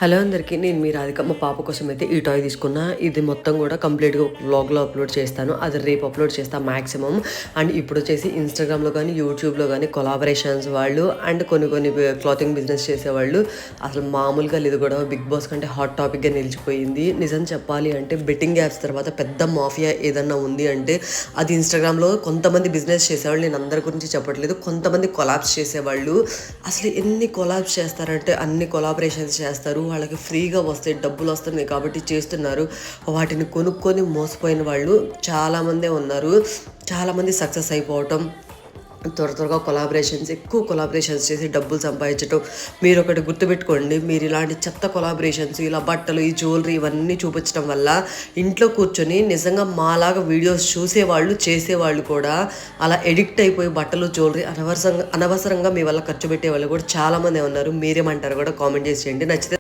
Hello అందరికీ, నేను మీ రాధిక. మా పాప కోసం అయితే ఈ టాయ్ తీసుకున్నా. ఇది మొత్తం కూడా కంప్లీట్గా వ్లాగ్లో అప్లోడ్ చేస్తాను. అది రేపు అప్లోడ్ చేస్తాను మ్యాక్సిమం. అండ్ ఇప్పుడు వచ్చేసి ఇన్స్టాగ్రామ్లో కానీ యూట్యూబ్లో కానీ కొలాబరేషన్స్ వాళ్ళు అండ్ కొన్ని క్లాతింగ్ బిజినెస్ చేసేవాళ్ళు అసలు మామూలుగా లేదు కూడా బిగ్ బాస్ కంటే హాట్ టాపిక్గా నిలిచిపోయింది. నిజం చెప్పాలి అంటే బెట్టింగ్ యాప్స్ తర్వాత పెద్ద మాఫియా ఏదన్నా ఉంది అంటే అది ఇన్స్టాగ్రామ్లో కొంతమంది బిజినెస్ చేసేవాళ్ళు. నేను అందరి గురించి చెప్పట్లేదు, కొంతమంది కొలాబ్స్ చేసేవాళ్ళు. అసలు ఎన్ని కొలాబ్స్ చేస్తారంటే అన్ని కొలాబరేషన్స్ చేస్తారు. వాళ్ళకి ఫ్రీగా వస్తాయి, డబ్బులు వస్తున్నాయి కాబట్టి చేస్తున్నారు. వాటిని కొనుక్కొని మోసపోయిన వాళ్ళు చాలామందే ఉన్నారు. చాలామంది సక్సెస్ అయిపోవటం, త్వరగా ఎక్కువ కొలాబరేషన్స్ చేసి డబ్బులు సంపాదించడం. మీరు ఒకటి గుర్తుపెట్టుకోండి, మీరు ఇలాంటి చెత్త కొలాబరేషన్స్, ఇలా బట్టలు, ఈ జ్యువెలరీ ఇవన్నీ చూపించడం వల్ల ఇంట్లో కూర్చొని నిజంగా మాలాగా వీడియోస్ చూసేవాళ్ళు చేసేవాళ్ళు కూడా అలా ఎడిక్ట్ అయిపోయి బట్టలు జ్యువెలరీ అనవసరంగా మీ వల్ల ఖర్చు పెట్టే వాళ్ళు కూడా చాలామంది ఉన్నారు. మీరేమంటారు కూడా కామెంట్ చేసేయండి. నచ్చితే